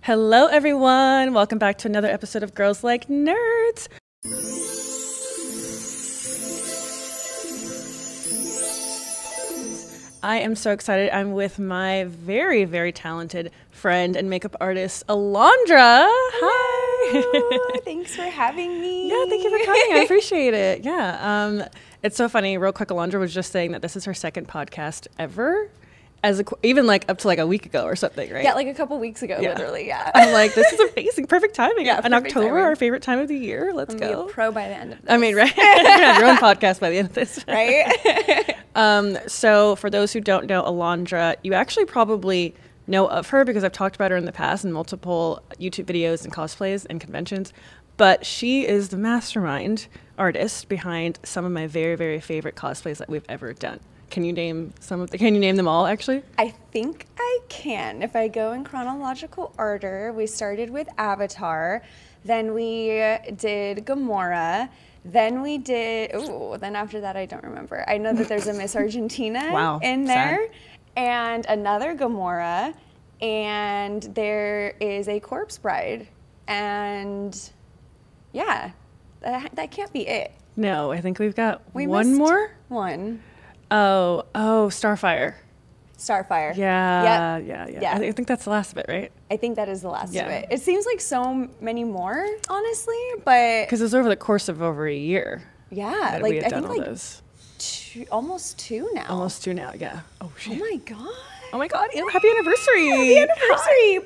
Hello, everyone. Welcome back to another episode of Girls Like Nerds. I am so excited. I'm with my very, very talented friend and makeup artist, Alondra. Hi. Thanks for having me. Yeah, thank you for coming. I appreciate it. Yeah. It's so funny. Real quick, Alondra was just saying that this is her second podcast ever. Even like up to like a week ago or something, right? Yeah, like a couple weeks ago, literally, yeah. I'm like, this is amazing. Perfect timing. Yeah, in October, timing. Our favorite time of the year. Let's go. Be a pro by the end of this. I mean, right? You're going to have your own podcast by the end of this. Right? So for those who don't know Alondra, you actually probably know of her because I've talked about her in the past in multiple YouTube videos and cosplays and conventions. But she is the mastermind artist behind some of my very, very favorite cosplays that we've ever done. Can you name can you name them all, actually? I think I can. If I go in chronological order, we started with Avatar, then we did Gamora, then we did, then after that I don't remember. I know that there's a Miss Argentina in there, and another Gamora, and there is a Corpse Bride, and yeah, that can't be it. No, I think we've got one more? One. Oh, Starfire. Starfire. Yeah, yep. Yeah. I think that's the last of it, right? I think that is the last of it. It seems like so many more, honestly, but because it was over the course of over a year. Yeah, like we had done all those. Almost two now. Almost two now. Yeah. Oh shit. Oh my god. Oh my god. Happy anniversary. Happy anniversary.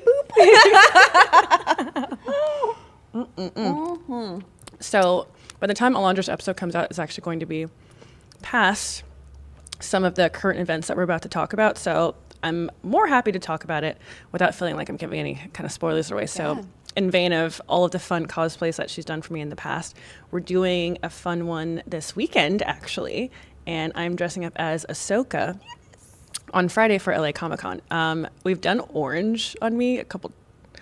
Boop. So by the time Alondra's episode comes out, it's actually going to be past some of the current events that we're about to talk about. So I'm more happy to talk about it without feeling like I'm giving any kind of spoilers away. So in vain of all of the fun cosplays that she's done for me in the past, we're doing a fun one this weekend, actually. And I'm dressing up as Ahsoka on Friday for LA Comic-Con. We've done orange on me a couple.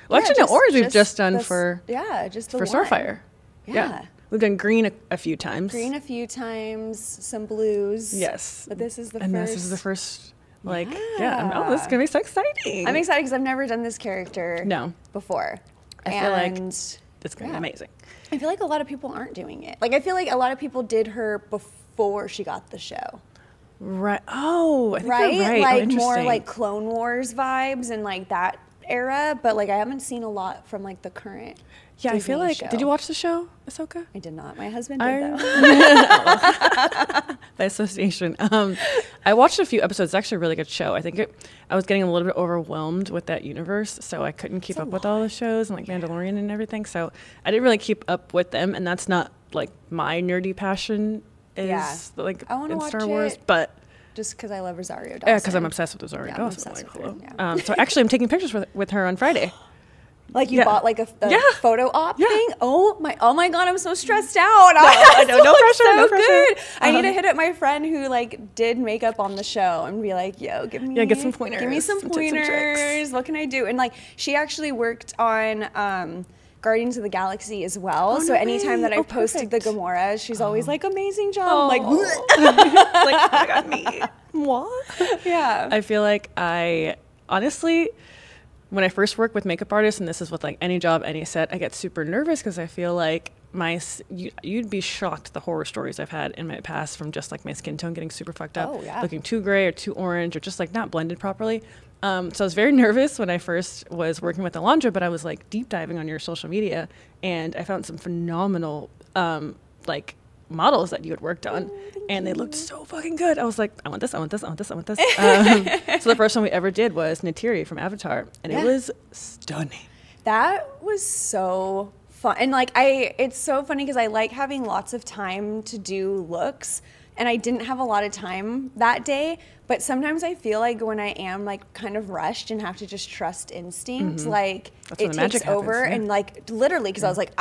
Well, actually, no, orange we've just done for Starfire. Yeah. We've done green a few times. Green a few times, some blues. Yes. But this is the first. And this is the first, this is going to be so exciting. I'm excited because I've never done this character before. I feel like it's going to be amazing. I feel like a lot of people aren't doing it. Like, I feel like a lot of people did her before she got the show. Right. Oh, I think you're right. Like more like Clone Wars vibes and like that era. But like I haven't seen a lot from like the current Yeah, Disney I feel like, show. Did you watch the show, Ahsoka? I did not. My husband did, though. By association. I watched a few episodes. It's actually a really good show. I think I was getting a little bit overwhelmed with that universe, so I couldn't keep up with all the shows and like Mandalorian and everything. So I didn't really keep up with them, and that's not like my nerdy passion like in Star Wars, but just because I love Rosario Dawson. Yeah, because I'm obsessed with Rosario Dawson. So actually, I'm taking pictures with her on Friday. Like you bought like a photo op thing? Oh my god, I'm so stressed out. I know, no pressure, no pressure. Good. I need to hit up my friend who like did makeup on the show and be like, yo, get some pointers. Give me some pointers. What can I do? And like she actually worked on Guardians of the Galaxy as well. So anytime that I've posted the Gamora, she's always like, amazing job. Like, like, oh my god, me. What? Yeah. I feel like I honestly, when I first work with makeup artists, and this is with like any job, any set, I get super nervous because I feel like you'd be shocked the horror stories I've had in my past from just like my skin tone getting super fucked up, looking too gray or too orange or just like not blended properly. So I was very nervous when I first was working with Alondra, but I was like deep diving on your social media and I found some phenomenal like models that you had worked on and they looked so fucking good. I was like, I want this. So the first one we ever did was Neytiri from Avatar and it was stunning. That was so fun. And like it's so funny because I like having lots of time to do looks and I didn't have a lot of time that day, but sometimes I feel like when I am like kind of rushed and have to just trust instinct, like it takes over and like literally because I was like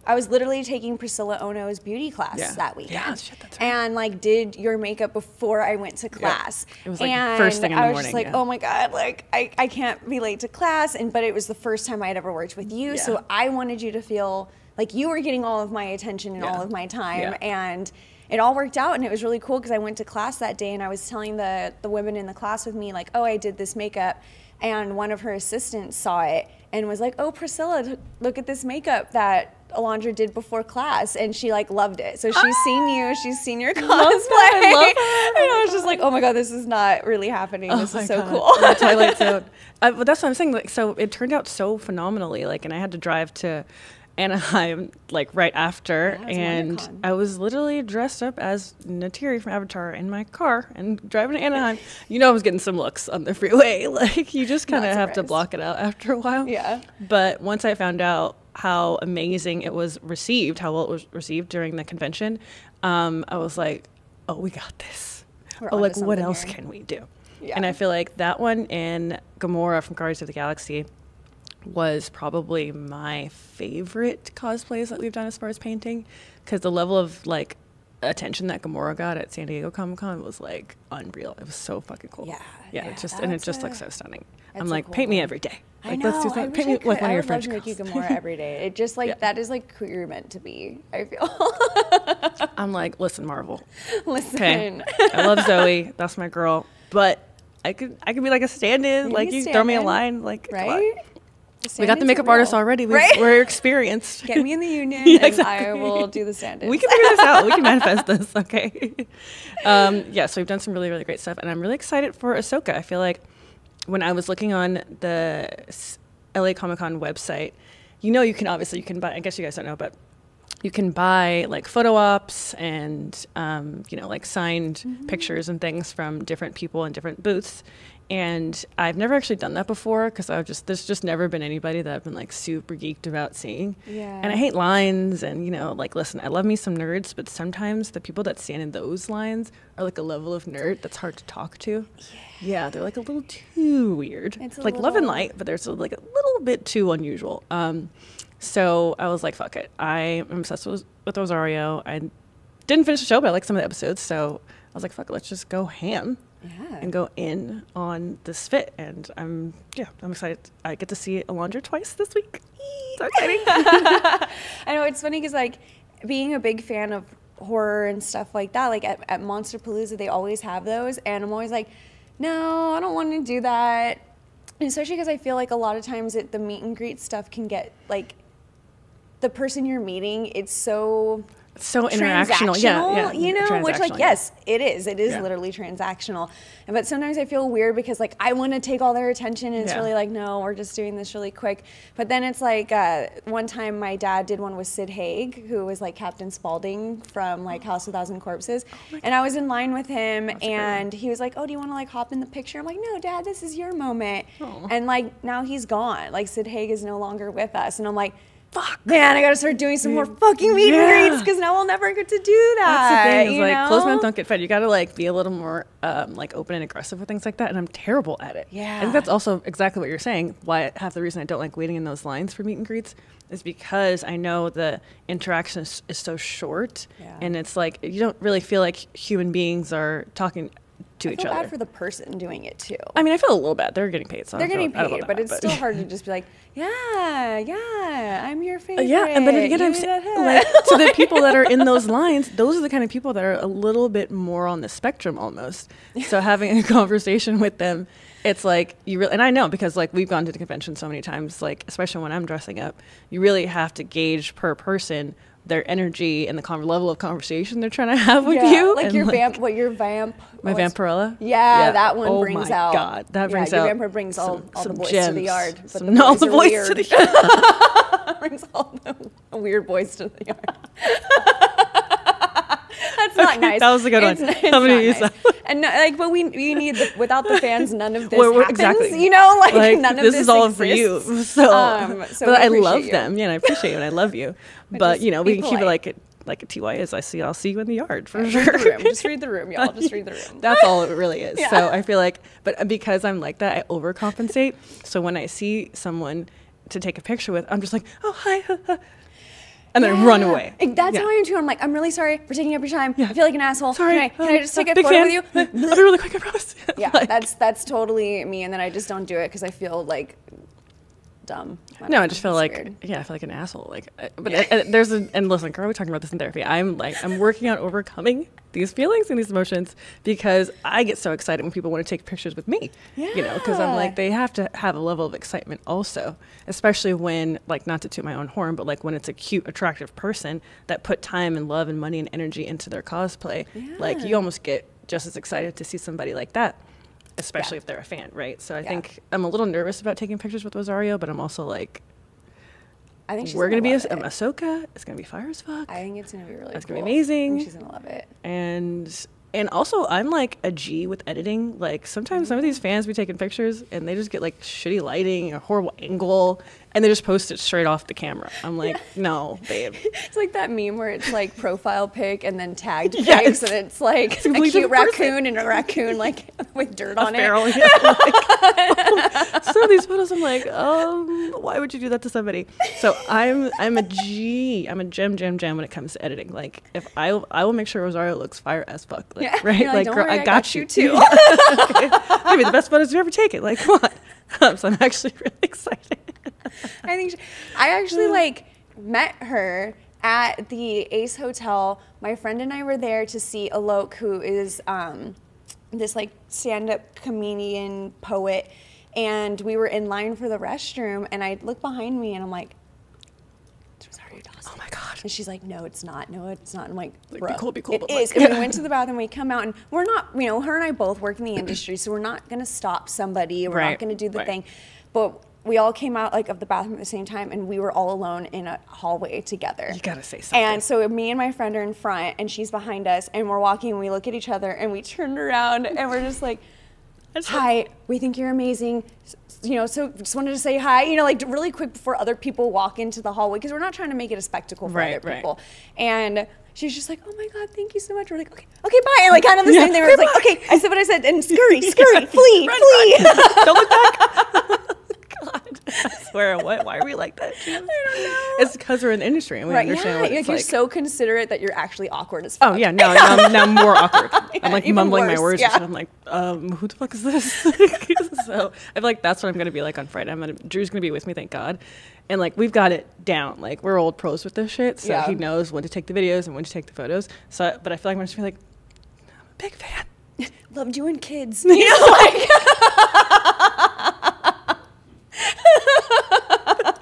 I was literally taking Priscilla Ono's beauty class that weekend. Yeah, shit, that's right. And like did your makeup before I went to class. It was like first thing in the morning. I was just like, oh my God, like I can't be late to class. But it was the first time I had ever worked with you. So I wanted you to feel like you were getting all of my attention and all of my time. And it all worked out and it was really cool because I went to class that day and I was telling the women in the class with me like, oh, I did this makeup. And one of her assistants saw it and was like, oh, Priscilla, look at this makeup that Alondra did before class, and she like loved it. So she's seen you, she's seen your cosplay. I love her. And I was just like, oh my god, this is not really happening. This is so God. cool. The Twilight Zone. But that's what I'm saying. Like, so it turned out so phenomenally. Like, and I had to drive to Anaheim like right after, Yeah, it was and WonderCon. I was literally dressed up as Natiri from Avatar in my car and driving to Anaheim. You know, I was getting some looks on the freeway. Like, you just kind of Not have to surprised. block it out after a while. Yeah. But once I found out how amazing it was received, how well it was received during the convention, I was like, oh, we got this. We're Oh, onto like, what something else here. can we do? Yeah. And I feel like that one and Gamora from Guardians of the Galaxy was probably my favorite cosplays that we've done as far as painting, because the level of like attention that Gamora got at San Diego Comic-Con was like unreal. It was so fucking cool. Yeah, it just and it that's just a- looks so stunning. I'm that's a like, cool paint me one. every day. I Like, know. let's do I something. wish Paint I me could. like one of I your would love French to make you girls. Gamora every day. It just like Yeah. that is like who you're meant to be. I feel. I'm like, listen, Marvel. Listen. Okay, I love Zoe. That's my girl. But I could be like a stand-in. You Like, can you throw me a stand-in, line. Like, come on. Right? We got the makeup artist already. Right? We're experienced. Get me in the union, Yeah, and I exactly. will do the stand-in. We can figure this out. We can manifest this. Okay. Yeah. So we've done some really, really great stuff, and I'm really excited for Ahsoka. I feel like when I was looking on the LA Comic-Con website, you can obviously you can buy. I guess you guys don't know, but you can buy like photo ops and like signed pictures and things from different people in different booths. And I've never actually done that before because there's just never been anybody that I've been like super geeked about seeing. Yeah. And I hate lines and, like, listen, I love me some nerds, but sometimes the people that stand in those lines are like a level of nerd that's hard to talk to. Yeah, they're like a little too weird. It's a like love and little- light, but there's like a little bit too unusual. So I was like, fuck it. I am obsessed with Rosario. I didn't finish the show, but I like some of the episodes. So I was like, fuck it, let's just go ham. Yeah. And go in on this fit, and I'm excited. I get to see Alondra twice this week. So exciting! I know it's funny because like being a big fan of horror and stuff like that, like at Monster Palooza, they always have those, and I'm always like, no, I don't want to do that. And especially because I feel like a lot of times the meet and greet stuff can get like the person you're meeting. It's so interactional, yeah, which like transactional, yes, it is Yeah. literally transactional, but sometimes I feel weird because like I want to take all their attention and it's Yeah. really like, no, we're just doing this really quick. But then it's like one time my dad did one with Sid Haig, who was like Captain Spaulding from like House of Thousand Corpses, and I was in line with him and he was like, oh, do you want to like hop in the picture? I'm like, no, Dad, this is your moment. Aw. And like now he's gone, like Sid Haig is no longer with us, and I'm like, fuck, man, I gotta start doing some more fucking meet and Yeah. greets because now we'll never get to do that. That's the thing. Is you like know? closed mouths don't get fed. You got to like be a little more like open and aggressive with things like that. And I'm terrible at it. Yeah. I think that's also exactly what you're saying. Why half the reason I don't like waiting in those lines for meet and greets is because I know the interaction is so short, Yeah. and it's like you don't really feel like human beings are talking to I each feel other. bad for the person doing it too. I mean, I feel a little bad. They're getting paid, so I They're don't getting feel- I don't paid, feel but that it's bad, still hard to just be like, yeah, I'm your favorite. Yeah, and then again, Give I'm me saying, that like, head. so the people that are in those lines, those are the kind of people that are a little bit more on the spectrum almost. So having a conversation with them, it's like you really, and I know because like we've gone to the convention so many times, like especially when I'm dressing up, you really have to gauge per person their energy and the level of conversation they're trying to have with Yeah, you. like and, your vamp, your vamp. my what's- Vampirella. Yeah, that one oh brings my out. God, that brings your out. vampire brings all the some boys to gems, the yard. But some, all the are boys weird. to the yard. brings all the weird boys to the yard. That's not Okay, nice. that was a good one. It's I'm gonna not use nice. that. And like, but we need without the fans, none of this We're- happens. exactly. You know, like none of this is all for you. exists. So, So but we I appreciate love you. them. Yeah, and I appreciate you and I love you. But But just you know, be we can keep it polite. like a TY is. I'll see you in the yard for Read sure. the room. Just read the room, y'all. Just read the room. That's all it really is. Yeah. So I feel like, but because I'm like that, I overcompensate. So when I see someone to take a picture with, I'm just like, oh hi, and then run away. That's Yeah. how I am too. I'm like, I'm really sorry for taking up your time. Yeah. I feel like an asshole. Sorry, Can I just take a big photo fan. with you? I'll be really quick, I promise. Yeah, Like, that's totally me. And then I just don't do it because I feel like dumb. No, I just feel It's like, weird. yeah, I feel like an asshole. Like, and listen, girl, we're talking about this in therapy. I'm working on overcoming these feelings and these emotions because I get so excited when people want to take pictures with me. You know, because I'm like, they have to have a level of excitement also, especially when, like, not to toot my own horn, but like when it's a cute, attractive person that put time and love and money and energy into their cosplay. Like, you almost get just as excited to see somebody like that, especially if they're a fan, right? So I think I'm a little nervous about taking pictures with Rosario, but I'm also like, I think we're gonna be a love it. Ahsoka. It's gonna be fire as fuck. I think it's gonna be really That's cool. gonna be amazing. I think she's gonna love it. And also, I'm like a G with editing. Like, sometimes some of these fans be taking pictures and they just get like shitty lighting, a horrible angle, and they just post it straight off the camera. I'm like, no, babe. It's like that meme where it's like profile pic and then tagged Yes. pics, and it's like a completely cute different person. raccoon and a raccoon like with dirt on Feral, it. yeah. Like, some of these photos, I'm like, why would you do that to somebody? So I'm a G. I'm a gem when it comes to editing. Like, if I will make sure Rosario looks fire as fuck. Like, Yeah. right? You're like, Like, "Don't girl, worry, I got you too. Okay. Maybe the best photos you've ever taken. Like, come on. So I'm actually really excited. I actually like met her at the Ace Hotel. My friend and I were there to see Alok, who is this like stand-up comedian poet, and we were in line for the restroom, and I look behind me and I'm like, it's Rosario Dawson. Oh my God. And she's like, no, it's not. No, it's not. I'm like, Like, bro, be cool, it but is. like- And we went to the bathroom, we come out, and we're not, you know, her and I both work in the industry, so we're not going to stop somebody. We're Right, not going to do the right. thing. But we all came out like of the bathroom at the same time, and we were all alone in a hallway together. You gotta say something. And so me and my friend are in front, and she's behind us, and we're walking, and we look at each other, and we turned around, and we're just like, hi, we think you're amazing. You know, so just wanted to say hi, you know, like really quick before other people walk into the hallway, because we're not trying to make it a spectacle for Right, other right. people. And she's just like, oh my God, thank you so much. We're like, okay, bye. And like kind of the same thing. We're like, okay, I said what I said, and scurry, flee. Don't look back. God, I swear, why are we like that? I don't know. It's because we're in the industry and we Right, understand yeah, what like it's you're like. so considerate that you're actually awkward as fuck. Oh yeah, now I'm more awkward. I'm like even mumbling worse, my words. yeah. And I'm like, who the fuck is this? So I feel like that's what I'm gonna be like on Friday. Drew's gonna be with me, thank God. And like we've got it down. Like we're old pros with this shit, so Yeah. he knows when to take the videos and when to take the photos. So, but I feel like I'm just gonna be like, I'm a big fan. Loved you and kids. You know, like,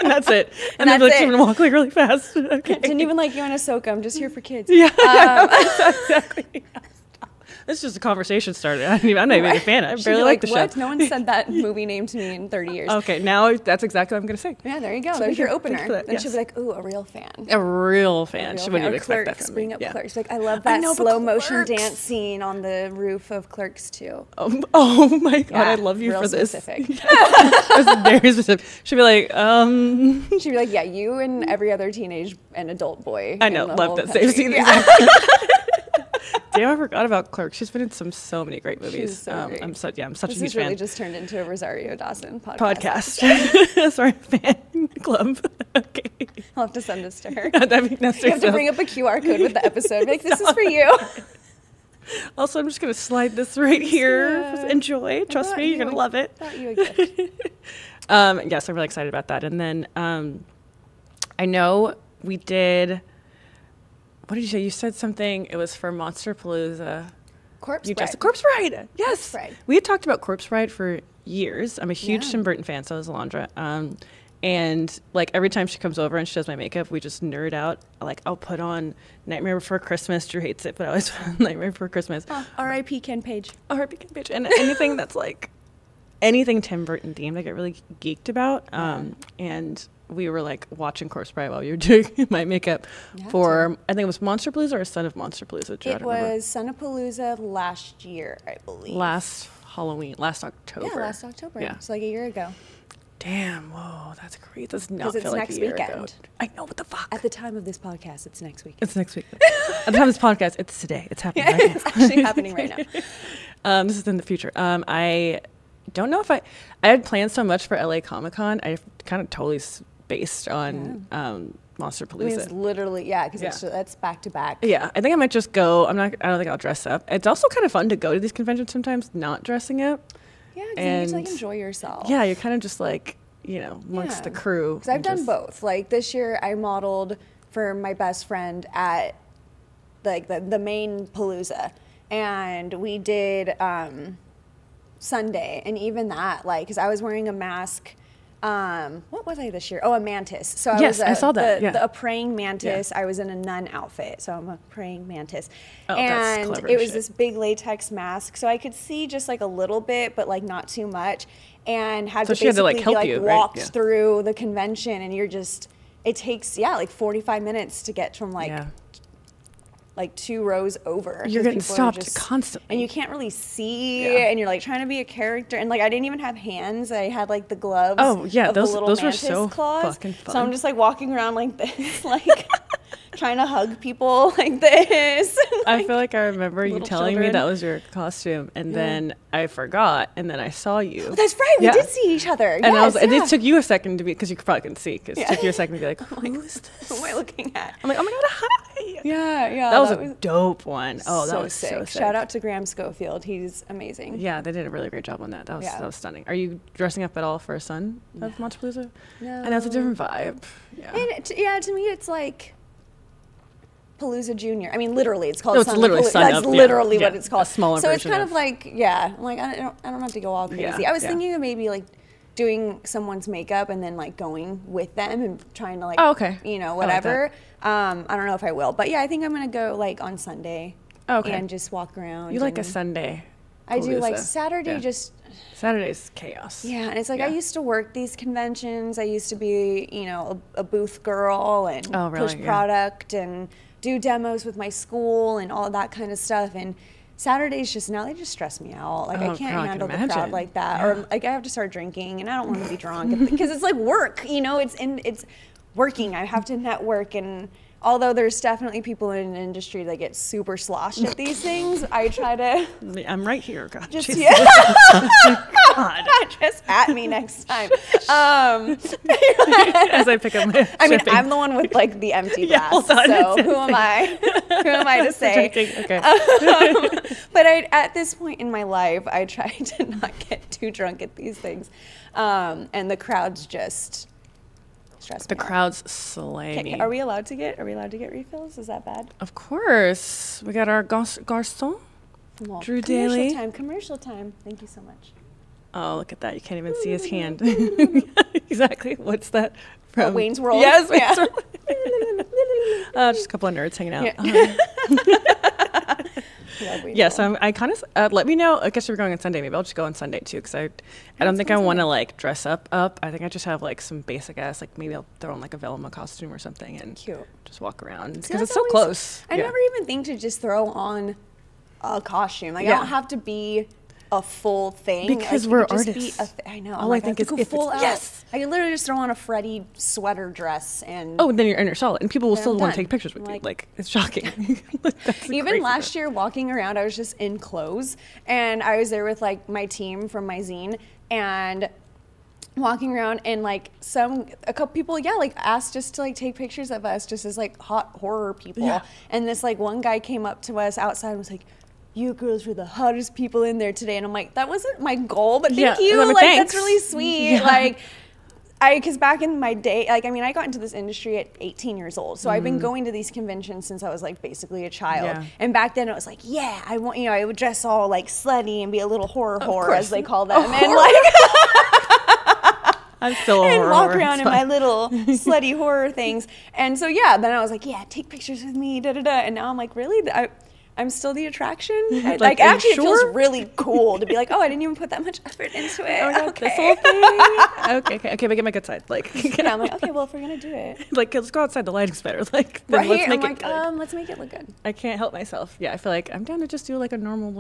And that's it. And that's then like, it. I'm gonna walk like really fast. Okay. didn't even like you in Ahsoka. I'm just here for kids. Yeah, exactly. This is just a conversation starter. I'm not even a fan. I She'd barely be like the what? show. No one said that movie name to me in 30 years. Okay, now that's exactly what I'm gonna say. Yeah, there you go. So There's thank your you. opener. Thank you for that. Then she'll Yes. be like, ooh, a real fan. A real fan. Real She wouldn't fan. even Or expect that Clerks. from Bring me. up Yeah. Clerks. Like, I love I that know, but slow motion Clerks. dance scene on the roof of Clerks 2. Oh my God, Yeah, I love you real for this. specific. That's very specific. She'd be like, She'd be like, yeah, you and every other teenage and adult boy. I in know, the love whole that country. same scene. Yeah. Exactly. Damn, I forgot about Clerks. She's been in so many great movies. She's so great. I'm such a This huge has really fan. just turned into a Rosario Dawson podcast. Podcast. Sorry, fan club. Okay. I'll have to send this to her. That'd be nice. You have to bring up a QR code with the episode. Be like, this is for you. Also, I'm just gonna slide this right here. Yeah. Just enjoy. Trust brought me, you're you gonna a- love it. Brought you a gift. Yes, I'm really excited about that. And then I know we did. What did you say? You said something. It was for Monster Palooza. Corpse You Bride. just Corpse Bride. Yes, Bride. we had talked about Corpse Bride for years. I'm a huge Yeah. Tim Burton fan, so is Alondra. And like every time she comes over and she does my makeup, we just nerd out. Like I'll put on Nightmare Before Christmas. Drew hates it, but I always put on Nightmare Before Christmas. R.I.P. Ken Page. R.I.P. Ken Page, and anything that's like anything Tim Burton themed, I get really geeked about. And we were like watching Corpse Bride while we were doing my makeup for I think it was Monster Palooza or Son of Monster Palooza. Drew, I It don't remember. was Son of Palooza last year, I believe. Last Halloween, last October. Yeah, last October. Yeah. It's like a year ago. Damn, whoa, that's great. That's not 'Cause it's feel like next a year ago. weekend. I know, what the fuck? At the time of this podcast, it's next week. It's next week. At the time of this podcast, it's today. It's happening right now. It's actually happening right now. This is in the future. I don't know if I had planned so much for LA Comic Con. I kind of totally spaced on Monster I mean, it's Palooza. literally, because Yeah. that's back to back. Yeah, I think I might just go. I don't think I'll dress up. It's also kind of fun to go to these conventions sometimes, not dressing up. Yeah, because you get to like And- enjoy yourself. Yeah, you're kind of just like amongst the crew. Because I've done both. Like this year, I modeled for my best friend at like the main Palooza, and we did Sunday, and even that, like, because I was wearing a mask. What was I this year? Oh, a mantis. So I saw that. A praying mantis. I was in a nun outfit, so I'm a praying mantis. Oh, and that's clever it was shit. this big latex mask, so I could see just like a little bit, but like not too much. And had So to she had to, like, basically help be you, like right? walked Yeah. through the convention, and it takes like 45 minutes to get from like 2 rows over. You're 'cause getting people are stopped constantly. and you can't really see, Yeah. and you're like trying to be a character, and like I didn't even have hands. I had like the gloves. Oh, yeah, of the those little were mantis so claws. fucking fun. So I'm just like walking around like this, like trying to hug people like this. I feel like I remember you little telling me children. that was your costume, and then I forgot, and then I saw you. That's right. We Yeah. did see each other. And I was, Yes, and yeah. it took you a second to be, because you probably couldn't see, because Yeah. it took you a second to be like, who is this? Who am I looking at? I'm like, oh my god, hi. Yeah. That was a dope one. Oh, that so was sick. so sick. Shout out to Graham Schofield. He's amazing. Yeah, they did a really great job on that. That Yeah. was stunning. Are you dressing up at all for a son of Montepalooza? No. I know it's a different vibe. Yeah. And to me, it's like Palooza Junior. I mean, literally, it's called. No, it's Sun Up literally Palooza. Sun That's Up, yeah. literally Yeah, what it's called. a smaller so it's version kind of- of like, I'm like, I don't have to go all crazy. Yeah, I was yeah. thinking of maybe like doing someone's makeup and then like going with them and trying to like, Oh, okay. I like whatever. I don't know if I will, but yeah, I think I'm gonna go like on Sunday. Oh, okay. And just walk around. You like a and Sunday. I do like Palooza. Saturday. Yeah. Just Saturday's chaos. yeah, and it's like I Yeah. used to work these conventions. I used to be, a booth girl and Oh, really? push Yeah. product and do demos with my school and all of that kind of stuff. And Saturdays they just stress me out. Like Oh, I can't girl, I can handle the imagine. crowd like that, Yeah. or like I have to start drinking, and I don't want to be drunk because it's like work. It's working. I have to network, and although there's definitely people in the industry that get super sloshed at these things, I try to. I'm right here. God, Just Jesus. God. Just at me next time. As I pick up my I mean, shipping. I'm the one with like the empty Yeah, glass, hold on, so it's who am I? Who am I to say? Drinking. Okay. But at this point in my life, I try to not get too drunk at these things, and the crowds just stress The me out. crowds slay me. Are we allowed to get refills? Is that bad? Of course. We got our garçon. Well, Drew Daly. Commercial time. Thank you so much. Oh, look at that. You can't even see his hand. Exactly. What's that from? Wayne's World. Yes, Wayne's Yeah. World. Just a couple of nerds hanging out. Yeah. Love Wayne's Yes, World. I kind of let me know. I guess we're going on Sunday. Maybe I'll just go on Sunday too, because I don't think I want to like dress up. I think I just have like some basic ass, like maybe I'll throw on like a Velma costume or something and Cute. just walk around See, because it's that's so always- close. I Yeah. never even think to just throw on a costume. Like I Yeah. don't have to be a full thing. Because Like, it we're could just be artists. I know. All I'm I like, think have is to go if it's- full out. yes! I could literally just throw on a Freddy sweater dress and. Oh, then you're in your solid, and people will Then still I'm want done. to take pictures with you. Like- Like it's shocking. That's the Even crazy last part. year, walking around, I was just in clothes, and I was there with like my team from my zine, and walking around, and like a couple people, like asked us to like take pictures of us, just as like hot horror people. Yeah. And this like one guy came up to us outside and was like, "You girls were the hottest people in there today," and I'm like, that wasn't my goal, but thank Yeah, you, I'm like, like thanks. that's really sweet, Yeah. like. Because back in my day, like, I mean, I got into this industry at 18 years old. So I've been going to these conventions since I was like basically a child. Yeah. And back then it was like, yeah, I want, I would dress all like slutty and be a little horror, course. as they call them. A And horror. like, I'm still a and horror. walk around It's in my fine. little slutty horror things. And so, yeah, then I was like, yeah, take pictures with me, da da da. And now I'm like, really? I'm still the attraction? Like, are you actually, it sure? feels really cool to be like, oh, I didn't even put that much effort into it. Oh my God, okay. this whole thing. Okay, make it my good side. Like, Yeah, I'm like, okay, well, if we're going to do it. like let's go outside. The lighting's better. Like, then Right? let's make I'm it like, good. let's make it look good. I can't help myself. Yeah, I feel like I'm down to just do like a normal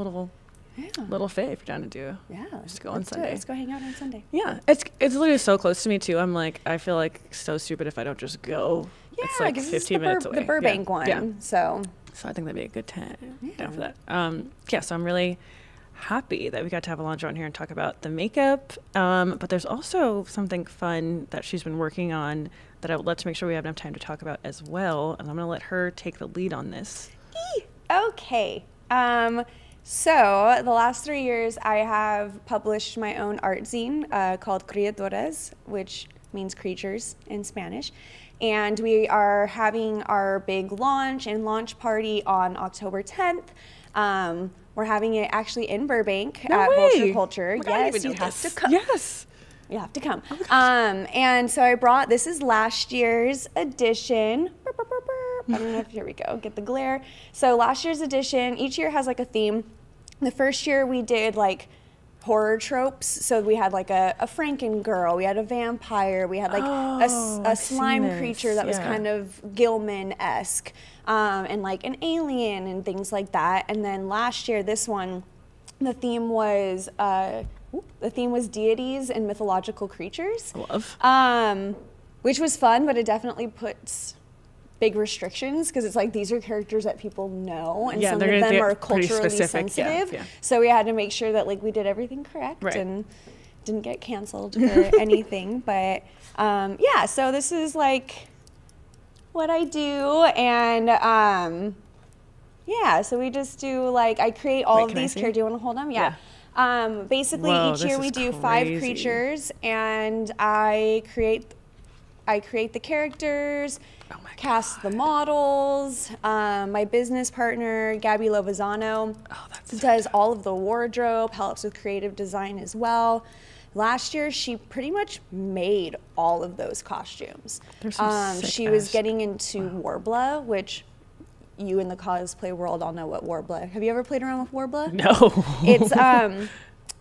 Yeah. little fit if you're down to do. Yeah. Just go on let's do it. Sunday. Let's go hang out on Sunday. Yeah, it's literally so close to me too. I'm like, I feel like so stupid if I don't just go. Yeah, it's like 'cause 15 minutes away. The Burbank Yeah. one. Yeah. So So I think that'd be a good time Yeah. down for that. Yeah, so I'm really happy that we got to have Alondra on here and talk about the makeup. But there's also something fun that she's been working on that I would love to make sure we have enough time to talk about as well. And I'm going to let her take the lead on this. Okay. So the last 3 years, I have published my own art zine called Criaturas, which means creatures in Spanish. And we are having our big launch and launch party on October 10th. We're having it actually in Burbank at Vulture Culture. Oh my God, yes, you have to come. Yes. You have to come. And so I brought, this is last year's edition. I don't know if, here we go, get the glare. So last year's edition, each year has like a theme. The first year we did like horror tropes. So we had like a Franken girl, we had a vampire, we had like a slime creature that was kind of Gilman-esque, and like an alien and things like that. And then last year, this one, the theme was deities and mythological creatures. Love. Which was fun, but it definitely puts big restrictions because it's like these are characters that people know, and some of them are culturally sensitive. Yeah. So we had to make sure that like we did everything correct and didn't get canceled for anything. But yeah, so this is like what I do, and yeah, so we just do like I create all of these characters. Do you want to hold them? Yeah. Basically, each year we do 5 creatures, and I create the characters, cast the models. My business partner, Gabby Lovazano, does all of the wardrobe, helps with creative design as well. Last year, she pretty much made all of those costumes. She was getting into Worbla, which you in the cosplay world all know what Worbla. Have you ever played around with Worbla? No.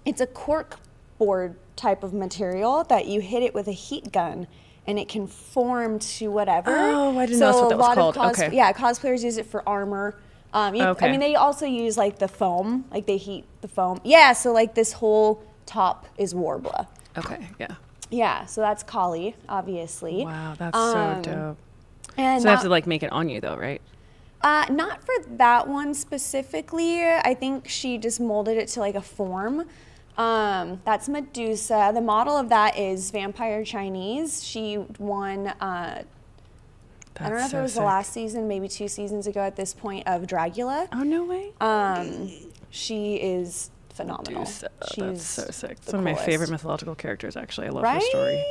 It's a cork board type of material that you hit it with a heat gun, and it can form to whatever. Oh, I didn't know that's what that was called. Okay. Yeah, cosplayers use it for armor. I mean, they also use like the foam, like they heat the foam. Yeah, so like this whole top is Worbla. Okay, yeah. Yeah, so that's Kali, obviously. Wow, that's so dope. And so I have to like make it on you though, right? Not for that one specifically. I think she just molded it to like a form. That's Medusa. The model of that is Vampire Chinese. She won, I don't know if it was the last season, maybe 2 seasons ago at this point, of Dragula. Oh, no way. She is phenomenal. Medusa. That's so sick. It's one of my favorite mythological characters, actually. I love her story.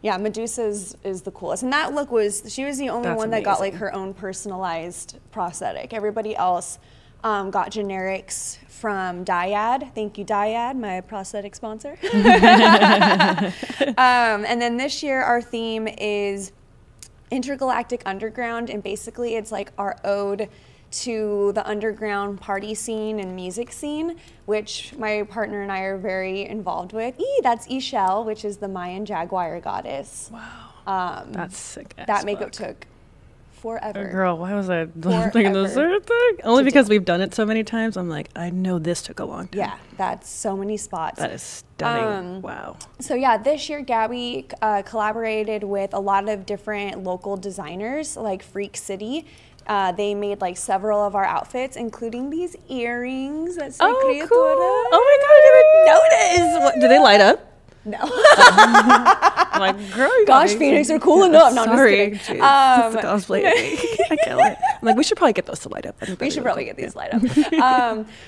Yeah, Medusa is the coolest. And that look she was the only one that got like her own personalized prosthetic. Everybody else got generics from Dyad. Thank you, Dyad, my prosthetic sponsor. And then this year, our theme is Intergalactic Underground, and basically it's like our ode to the underground party scene and music scene, which my partner and I are very involved with. That's Ixchel, which is the Mayan jaguar goddess. Wow. That's sick. That makeup took forever. Girl, why was I thinking the same thing? Only because we've done it so many times. I'm like, I know this took a long time. Yeah, that's so many spots. That is stunning. Wow. So yeah, this year Gabby collaborated with a lot of different local designers like Freak City. They made like several of our outfits, including these earrings that say Criatura. Cool. Oh my God, I didn't notice. Do they light up? No. I'm like, girl, gosh, Phoenix are cool enough. No, sorry. I'm just kidding. It's the cosplay. I can't lie. I'm like, we should probably get those to light up. We should probably get these light up.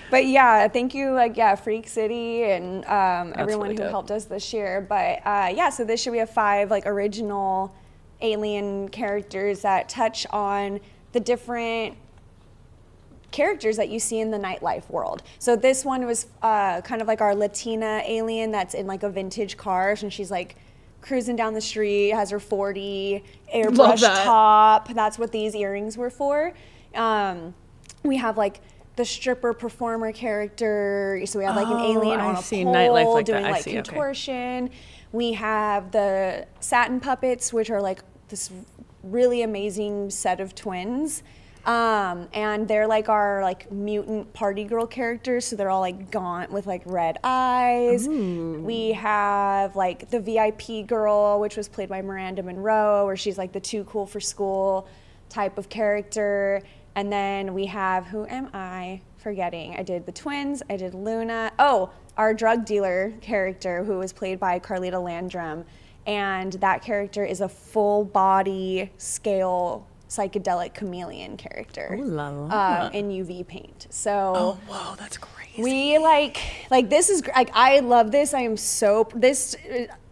But yeah, thank you, Freak City and everyone who helped us this year. But yeah, so this year we have 5 like original alien characters that touch on the different characters that you see in the nightlife world. So this one was kind of like our Latina alien that's in like a vintage car, and she's like cruising down the street, has her 40 airbrush top. That's what these earrings were for. We have like the stripper performer character. So we have like an alien on a pole doing like contortion. We have the satin puppets, which are like this really amazing set of twins. And they're like our like mutant party girl characters, so they're all like gaunt with like red eyes. Ooh. We have like the VIP girl, which was played by Miranda Monroe, where she's like the too cool for school type of character. And then we have, who am I forgetting? I did the twins, I did Luna. Oh, our drug dealer character, who was played by Carlita Landrum. And that character is a full body scale psychedelic chameleon character Ooh la la. in UV paint. So Oh, whoa, that's crazy. we like this is like, I love this. I am so, this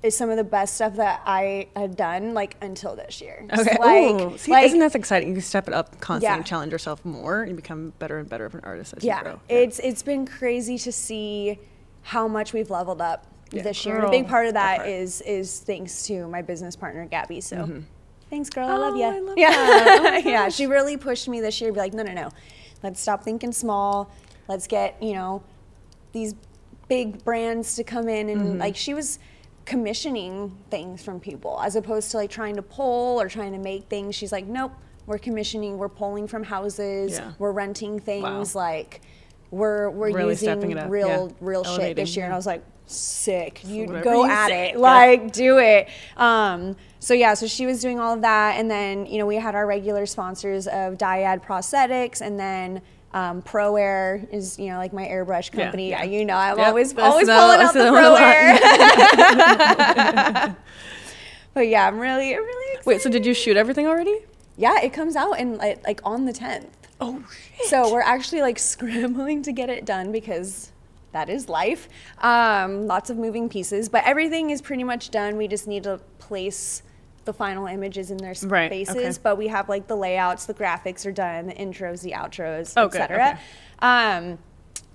is some of the best stuff that I had done like until this year. Just, Okay. like, Ooh, see, like, isn't that exciting? You can step it up constantly, Yeah. challenge yourself more, and become better and better of an artist as you yeah, grow. it's been crazy to see how much we've leveled up this year. And a girl, big part of that part. is thanks to my business partner Gabby. So thanks, girl. I Oh, love you. I love yeah, that. Oh my yeah. She really pushed me this year to be like, no. Let's stop thinking small. Let's get, you know, these big brands to come in and like, she was commissioning things from people as opposed to like trying to pull or trying to make things. She's like, nope, we're commissioning, we're pulling from houses, Yeah. we're renting things, Wow. like we're Really stepping it using up, real shit Elevating, this year. And yeah. I was like, sick, you whatever go you at say, it, yeah. like do it. So yeah, so she was doing all of that, and then, you know, we had our regular sponsors of Dyad Prosthetics, and then Pro Air is, you know, like my airbrush company. yeah. You know, I'm Yep, always I pulling smell- out I the smell Pro a lot. Air. But yeah, I'm really excited. Wait, so did you shoot everything already? Yeah, it comes out in like on the 10th. Oh, shit. So we're actually like scrambling to get it done because that is life. Lots of moving pieces, but everything is pretty much done. We just need to place the final images in their Right, spaces, okay. but we have like the layouts, the graphics are done, the intros, the outros, Oh, good, etc.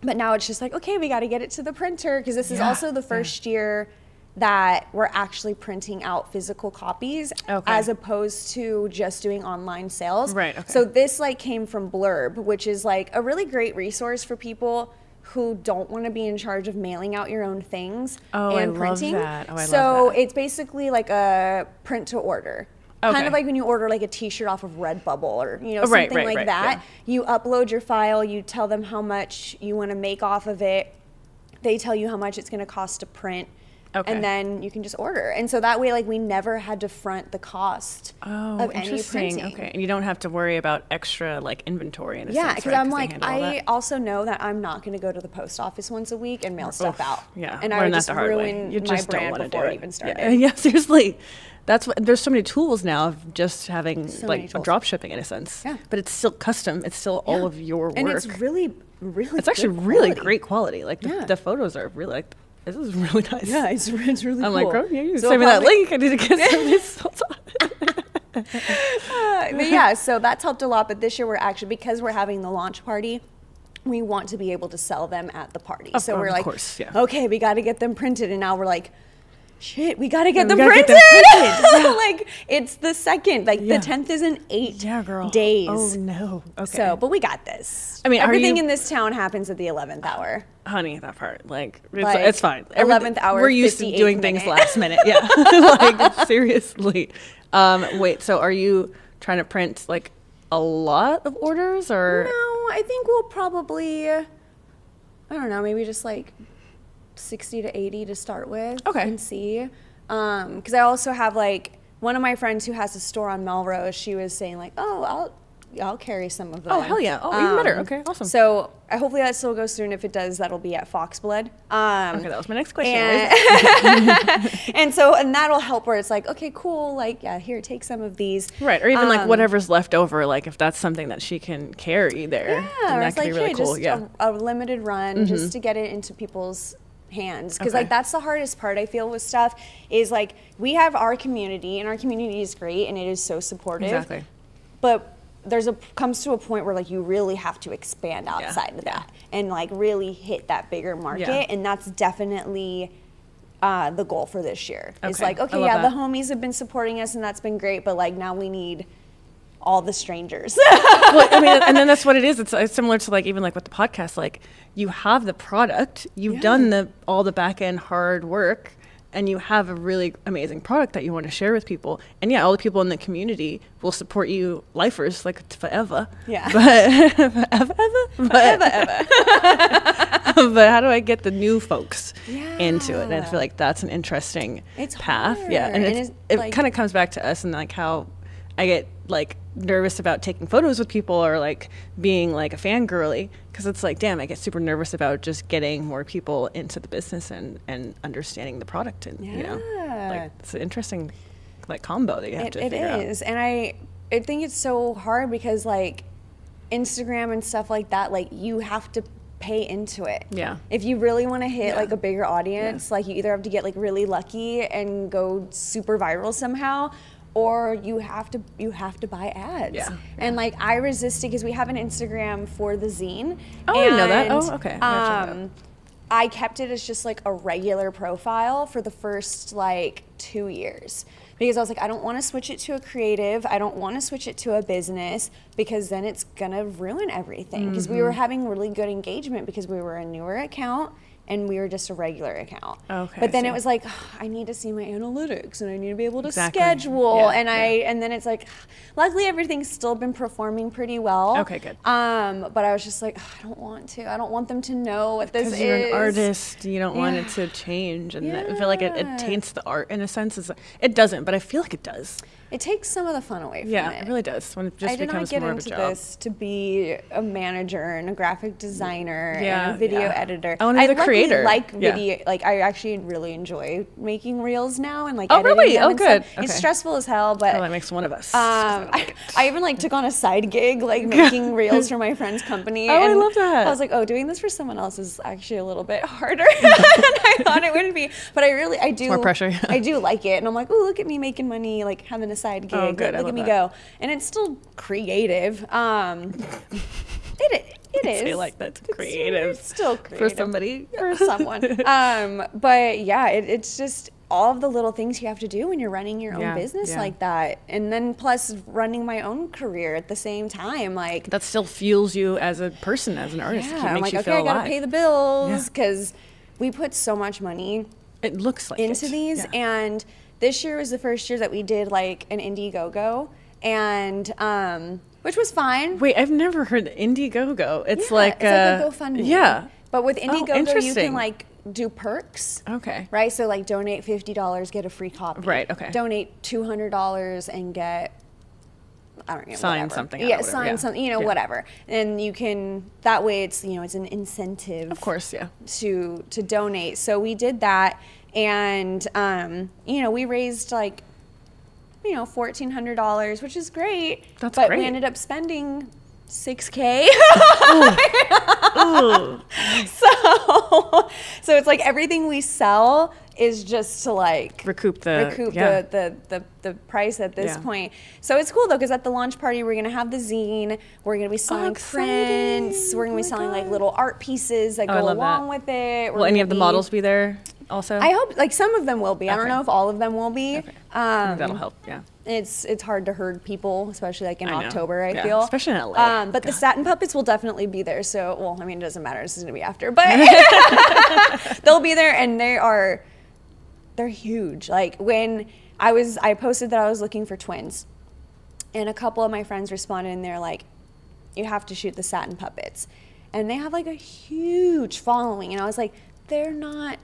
But now it's just like, okay, we got to get it to the printer because this is Yeah, also the first year that we're actually printing out physical copies Okay. as opposed to just doing online sales. Right, okay. So this like came from Blurb, which is like a really great resource for people who don't want to be in charge of mailing out your own things Oh, I and love printing. that. Oh, I so love that. it's basically like a print to order. Okay. Kind of like when you order like a t-shirt off of Redbubble or, you know, Oh, right, something right, like right, that. You upload your file, you tell them how much you want to make off of it. They tell you how much it's going to cost to print. Okay. And then you can just order. And so that way, like, we never had to front the cost Oh, of any interesting. printing. Okay, and you don't have to worry about extra like inventory in a Yeah, sense, because right? I'm they like, handle all I that. also know that I'm not going to go to the post office once a week and mail stuff Oof, out. Yeah, And I learn would that just the hard way. ruin You my just don't brand want to before do it it. even started. Yeah, yeah, seriously. That's what. There's so many tools now of just having So many like tools. drop shipping in a sense. Yeah. But it's still custom. It's still all of your work. And it's really, really It's actually good really quality. great quality. Like Yeah. the photos are really like, this is really nice. Yeah, it's really I'm cool. like, girl, yeah, you So send me that probably- link. I need to get some of these. Hold on. But yeah, so that's helped a lot. But this year we're actually, because we're having the launch party, we want to be able to sell them at the party. Of So course, we're of like, course, yeah. okay, we got to get them printed. And now we're like, shit, we got to get we them gotta get printed. them printed, Like, it's the second. Like, Yeah. the 10th is in 8 Yeah, girl. days. Oh no. Okay. So, but we got this. I mean, are everything you- in this town happens at the 11th hour. honey, that part, like, Like, it's fine. 11th hour, We're used to 58th doing things minute. last minute. Yeah. Like, seriously. Wait, so are you trying to print like a lot of orders or? No, I think we'll probably, I don't know, maybe just like 60 to 80 to start with. Okay. And see. Because I also have like one of my friends who has a store on Melrose. She was saying like, oh, I'll carry some of them. Oh, hell yeah. Oh, even better. Okay, awesome. So hopefully that still goes through, and if it does, that'll be at Foxblood. Okay, that was my next question. And and that'll help where it's like, okay, cool, like, yeah, here, take some of these. Right, or even like whatever's left over, like if that's something that she can carry there, Yeah, then or that it's could like, be really hey, cool. just Yeah. a limited run just to get it into people's hands. Because Okay. like that's the hardest part I feel with stuff is like we have our community, and our community is great and it is so supportive. Exactly. But comes to a point where like you really have to expand outside of that and like really hit that bigger market, Yeah. and that's definitely the goal for this year. It's Okay, like, I okay, love yeah, that. the homies have been supporting us and that's been great, but like now we need all the strangers. Well, I mean, and then that's what it is. It's similar to like even like with the podcast. Like you have the product, you've done all the back end hard work, and you have a really amazing product that you want to share with people. And yeah, all the people in the community will support you, lifers, like forever. Yeah. But but how do I get the new folks into it? And I feel like that's an interesting It's path. hard. Yeah, and And it like- kind of comes back to us and like how I get like nervous about taking photos with people or like being like a fangirly, because it's like, damn, I get super nervous about just getting more people into the business and understanding the product, and you know, like it's an interesting like combo that you have to It figure out. is, and I think it's so hard because like Instagram and stuff like that, like you have to pay into it. Yeah. If you really want to hit like a bigger audience, like you either have to get like really lucky and go super viral somehow, or you have to buy ads. Yeah. And like I resisted because we have an Instagram for the zine. Oh, I didn't know that. Oh, okay. I kept it as just like a regular profile for the first like 2 years. Because I was like, I don't want to switch it to a creative. I don't want to switch it to a business because then it's going to ruin everything. Because we were having really good engagement because we were a newer account and we were just a regular account. Okay, but then it was like, I need to see my analytics and I need to be able to Exactly. schedule. Yeah, And then it's like, luckily everything's still been performing pretty well. Okay, good. But I was just like, I don't want to. I don't want them to know what this is. Because you're an artist, you don't want it to change, and I feel like it taints the art in a sense. It doesn't, but I feel like it does. It takes some of the fun away from it. Yeah, it really does. When it just I did becomes not get more of a into job. this to be a manager and a graphic designer Yeah, and a video yeah. editor. I wanna be the luckily creator. like Yeah. video. Like I actually really enjoy making reels now and like Oh, editing really? them Oh, and good. stuff. It's Okay. stressful as hell, but Oh, that makes one of us. I even like took on a side gig, like making reels for my friend's company. Oh, I and love that. I was like, oh, doing this for someone else is actually a little bit harder than I thought it would be. But I do. more pressure. I do like it, and I'm like, oh, look at me making money, like having a side gig. Oh, good. I Look love at me that. go. And it's still creative. It is. Say like that's creative. It's still creative for somebody. for someone. But yeah, it's just all of the little things you have to do when you're running your own Yeah, business yeah. like that, and then plus running my own career at the same time. Like That still fuels you as a person, as an artist. yeah, It I'm makes like, you okay, feel I gotta alive. pay the bills because we put so much money It looks like into it. these, Yeah. and this year was the first year that we did like an Indiegogo, and which was fine. Wait, I've never heard Indiegogo. It's Yeah, like it's like a GoFundMe. Yeah. But with Indiegogo, you interesting. can like do perks. Okay. Right, so like donate $50, get a free copy. Right, okay. Donate $200 and get, I don't know, Sign whatever. something, Yeah, whatever, sign yeah. something, Yeah. whatever. And you can that way it's it's an incentive. Of course, yeah. To donate. So we did that, and we raised like $1,400, which is great. That's but great. we ended up spending $6K. Ooh. So it's like everything we sell is just to like Recoup the price at this Yeah. point. So it's cool though, because at the launch party we're gonna have the zine, we're gonna be selling exciting. prints, we're gonna be Oh my selling like God. little art pieces that Oh, I go love along that. with it. Will any of the models be there also? I hope like some of them will be. I don't Okay. know if all of them will be. Okay. I think that'll help, yeah. It's hard to herd people, especially like in I know. October, I Yeah, feel. especially in LA. But the satin puppets will definitely be there. So, well, I mean, it doesn't matter. This is going to be after. But they'll be there, and they're huge. Like, when I posted that I was looking for twins, and a couple of my friends responded, and they're like, you have to shoot the satin puppets. And they have, like, a huge following. And I was like, they're not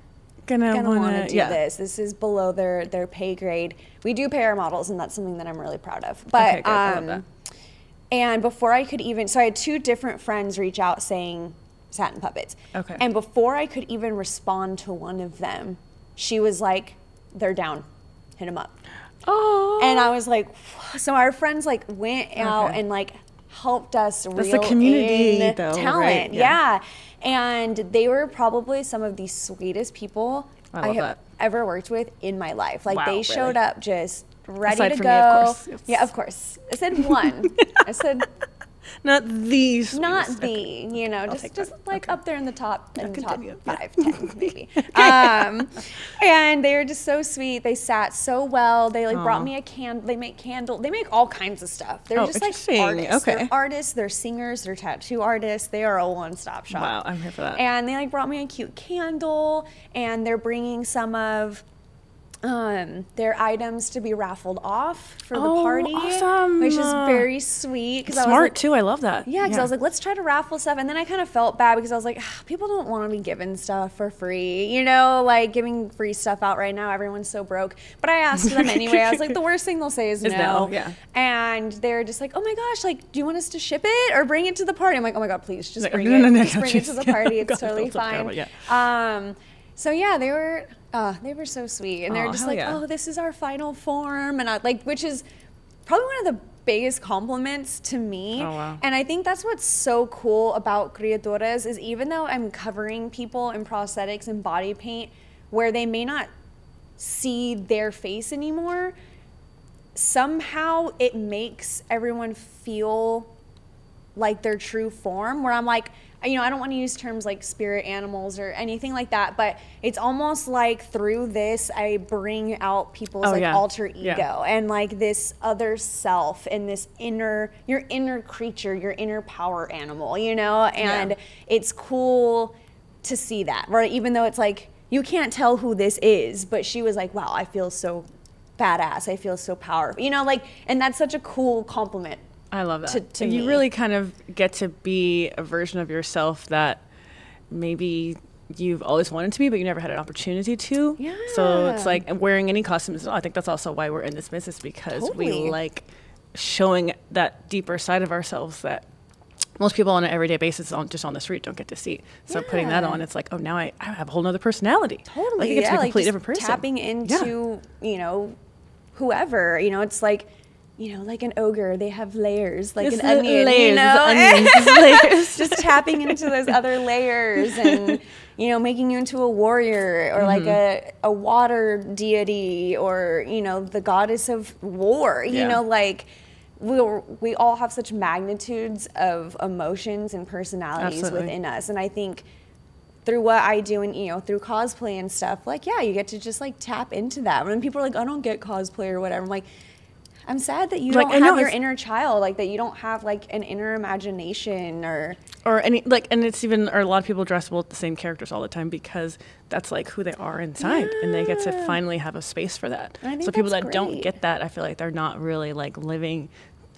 gonna want to do yeah. this. This is below their pay grade. We do pay our models, and that's something that I'm really proud of. But Okay, good. I love that. and before I could even, so I had two different friends reach out saying satin puppets. Okay. And before I could even respond to one of them, she was like, "They're down, hit them up." Oh. And I was like, so our friends like went out Okay. and like helped us That's the reel community, in though, talent. right? Yeah. And they were probably some of the sweetest people I I love have that. ever worked with in my life. Like Wow, they really? showed up just ready Aside to from go. me, of course. Yes. Yeah, of course. I said one. I said Not these. not sweetest. the, take just that. like Okay. up there in the top, continue. Yeah. 5, 10 maybe. And they were just so sweet. They sat so well. They like brought Aw. me a candle. They make candle. They make all kinds of stuff. They're Oh, just like interesting. artists. Okay. They're artists. They're singers. They're tattoo artists. They are a one-stop shop. Wow, I'm here for that. And they like brought me a cute candle, and they're bringing some of their items to be raffled off for the Oh, party, awesome. which is very sweet. 'Cause I was Smart like, too. I love that. yeah, because I was like, let's try to raffle stuff. And then I kind of felt bad because I was like, people don't want to be given stuff for free. Like giving free stuff out right now. Everyone's so broke. But I asked them anyway. I was like, the worst thing they'll say is no. Yeah. And they're just like, oh my gosh, like, do you want us to ship it or bring it to the party? I'm like, oh my God, please just Like, bring no, it. no, no, Just bring it to the just- party. It's God, totally that's so fine. terrible, yeah. So yeah, they were so sweet. And they're Aw, just hell like, yeah. oh, this is our final form. And I like, which is probably one of the biggest compliments to me. Oh, wow. And I think that's what's so cool about Criaturas is even though I'm covering people in prosthetics and body paint where they may not see their face anymore, somehow it makes everyone feel like their true form, where I'm like, you know, I don't want to use terms like spirit animals or anything like that, but it's almost like through this I bring out people's alter ego and like this other self and this your inner creature, your inner power animal, you know? And it's cool to see that, right? Even though it's like you can't tell who this is, but she was like, wow, I feel so badass, I feel so powerful, you know, like, and that's such a cool compliment. I love that. To you me. really kind of get to be a version of yourself that maybe you've always wanted to be, but you never had an opportunity to. Yeah. So it's like wearing any costumes. I think that's also why we're in this business, because we like showing that deeper side of ourselves that most people on an everyday basis just on the street don't get to see. So putting that on, it's like, oh, now I have a whole nother personality. Totally. Like, I get to be a like completely different person. Tapping into, you know, whoever, you know, it's like, you know, like an ogre, they have layers, like It's an onion, layers, you know? onions, layers. Just tapping into those other layers and, you know, making you into a warrior or like a water deity or, you know, the goddess of war, you know, like we all have such magnitudes of emotions and personalities within us. And I think through what I do and, you know, through cosplay and stuff, like, yeah, you get to just like tap into that. When people are like, I don't get cosplay or whatever, I'm like, I'm sad that you don't have your inner child, like that you don't have like an inner imagination or any like, and it's even, or a lot of people dress with the same characters all the time because that's like who they are inside, and they get to finally have a space for that. So people that don't get that, I feel like they're not really like living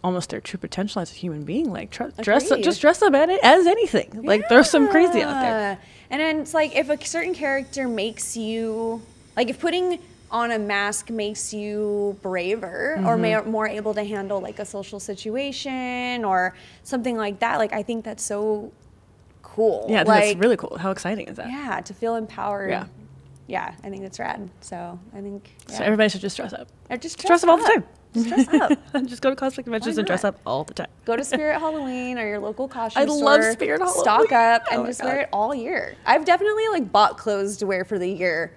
almost their true potential as a human being. Like dress up as anything. Like there's some crazy out there. And then it's like if a certain character makes you like if putting on a mask makes you braver or more able to handle like a social situation or something like that. Like I think that's so cool. Yeah, I think like, that's really cool. How exciting is that? Yeah, to feel empowered. Yeah. Yeah, I think that's rad. So I think so everybody should just dress up. Or just dress up all the time. Just dress up. Just go to cosplay conventions and dress up all the time. Go to Spirit Halloween or your local costume store. I love Spirit Halloween. Stock up and just wear it all year. I've definitely like bought clothes to wear for the year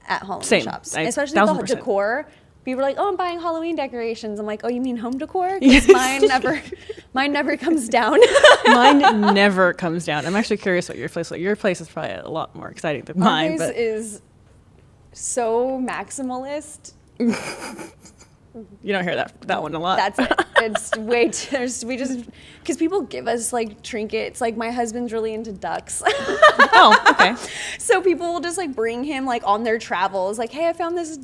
at Halloween shops, especially the decor. People are like, "Oh, I'm buying Halloween decorations." I'm like, "Oh, you mean home decor?" Because mine never comes down. Mine never comes down. I'm actually curious what your place is like. Your place is probably a lot more exciting than mine. Our place is so maximalist. You don't hear that one a lot. That's it. It's way too, we just, because people give us like trinkets. Like my husband's really into ducks. Oh, okay. So people will just like bring him like on their travels. Like, hey, I found this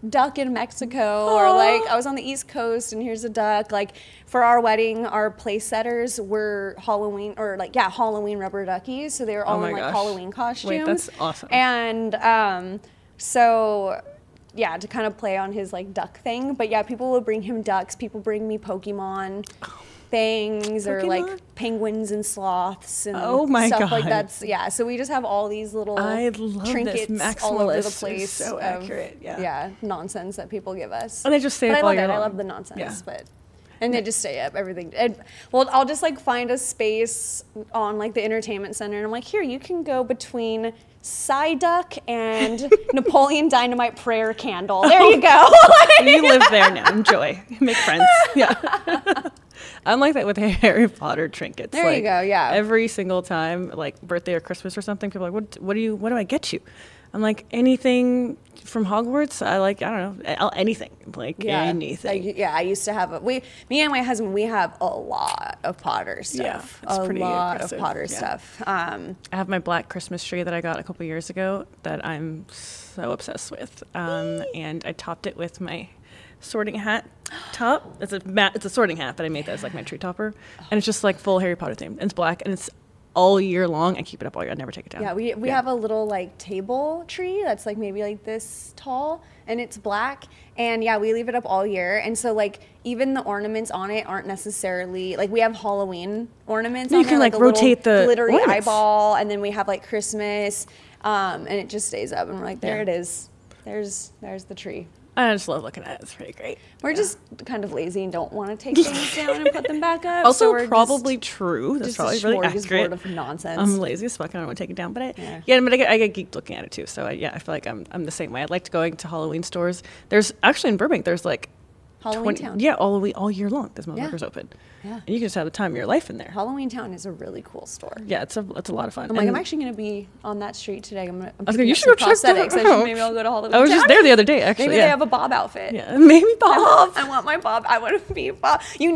duck in Mexico. Or like I was on the East Coast and here's a duck. Like for our wedding, our place setters were Halloween Halloween rubber duckies. So they were all in like Halloween costumes. Wait, that's awesome. And so yeah, to kind of play on his like duck thing. But yeah, people will bring him ducks. People bring me Pokemon things or like penguins and sloths and stuff like that. Yeah, so we just have all these little trinkets all over the place. So accurate. Yeah, nonsense that people give us. And they just stay up all year long. I love the nonsense, and they just stay up everything. And, well, I'll just like find a space on like the entertainment center, and I'm like, here, you can go between Psyduck and Napoleon Dynamite prayer candle. There you go. You live there now. Enjoy. Make friends. Yeah. I'm like that with Harry Potter trinkets. There you go. Yeah. Every single time, like birthday or Christmas or something, people are like, what do I get you? I'm like, anything from Hogwarts. I don't know, anything. Like anything. I used to have me and my husband, we have a lot of Potter stuff. Yeah, it's pretty impressive. Of Potter stuff. I have my black Christmas tree that I got a couple years ago that I'm so obsessed with. And I topped it with my sorting hat top. It's a sorting hat, but I made that as like my tree topper. And it's just like full Harry Potter themed. And it's black and it's all year long. I keep it up all year. I never take it down. Yeah, we have a little like table tree that's like maybe like this tall and it's black. And yeah, we leave it up all year. And so like even the ornaments on it aren't necessarily like we have Halloween ornaments. You can like rotate the glittery ornaments. Eyeball, and then we have like Christmas, and it just stays up. And we're like, there it is. There's the tree. I just love looking at it. It's pretty great. We're just kind of lazy and don't want to take things down and put them back up. Also, so we're probably true. That's just probably a really smorgasbord accurate. of nonsense. I'm lazy as fuck. I don't want to take it down, but I get geeked looking at it too. So I feel like I'm the same way. I liked going to Halloween stores. There's actually in Burbank. There's like Halloween Town. Yeah, all year long. This motherfucker's open. Yeah. And you can just have the time of your life in there. Halloween Town is a really cool store. Yeah, it's a lot of fun. I'm like, I'm actually going to be on that street today. I'm you should up go some check prosthetics. them out. Maybe I'll go to Halloween I was just Town. there the other day, actually. Maybe they have a Bob outfit. Yeah, maybe Bob. I want my Bob. I want to be Bob. You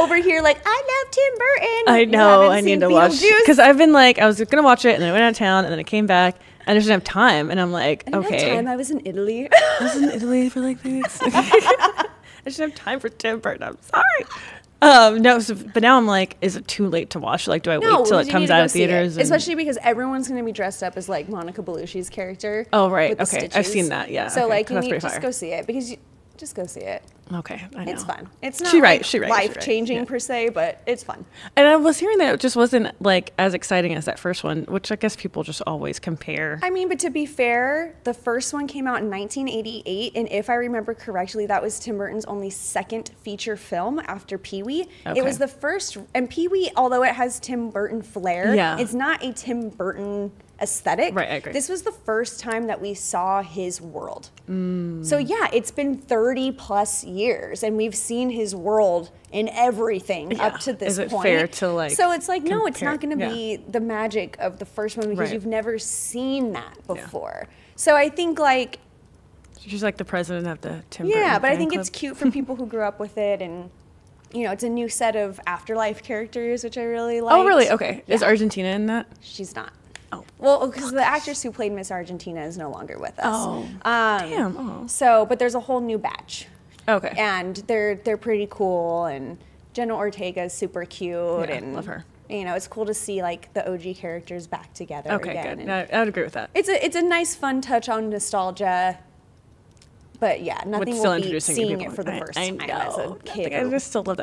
over here like, I love Tim Burton. I know. I need to watch Beetlejuice. because I've been like, I was gonna watch it, and then I went out of town, and then I came back, and I just didn't have time, and I'm like, I didn't have okay. time. I was in Italy. I was in Italy for like 3 weeks. I just didn't have time for Tim Burton. I'm sorry. No, but now I'm like, is it too late to watch? Like, do I wait till it you comes need to out go of see it. theaters? Especially because everyone's going to be dressed up as like Monica Bellucci's character. Oh, right. with the Okay. I've stitches. seen that. Yeah. So okay. like, you That's need pretty just fire. go see it because just go see it. Okay, I know. It's fun. It's not She right, like she right, life changing yeah. per se, but it's fun. And I was hearing that it just wasn't like as exciting as that first one, which I guess people just always compare. I mean, but to be fair, the first one came out in 1988, and if I remember correctly, that was Tim Burton's only second feature film after Pee-wee. Okay. It was the first, and Pee-wee, although it has Tim Burton flair, Yeah. it's not a Tim Burton aesthetic. Right, I agree. This was the first time that we saw his world. So yeah, it's been 30 plus years, and we've seen his world in everything Yeah. up to this Is it point. fair to, like, So it's like, no, it's compare- not going to yeah. be the magic of the first one because Right. you've never seen that before. So I think like, She's like the president of the Tim Burton yeah, but I fan think club. it's cute for people who grew up with it, and you know, it's a new set of afterlife characters, which I really like. Oh, really? Okay. Yeah. Is Argentina in that? She's not. Oh. Well, because the actress who played Miss Argentina is no longer with us. Oh. Damn. Oh. So, but there's a whole new batch, Okay. and they're pretty cool, and Jenna Ortega is super cute, Yeah, and love her. You know, it's cool to see like the OG characters back together Okay, again. good. and I would agree with that. it's a nice, fun touch on nostalgia. But yeah, nothing With still will beat introducing new seeing people. it for the first I time as a know. kid. I just still love that.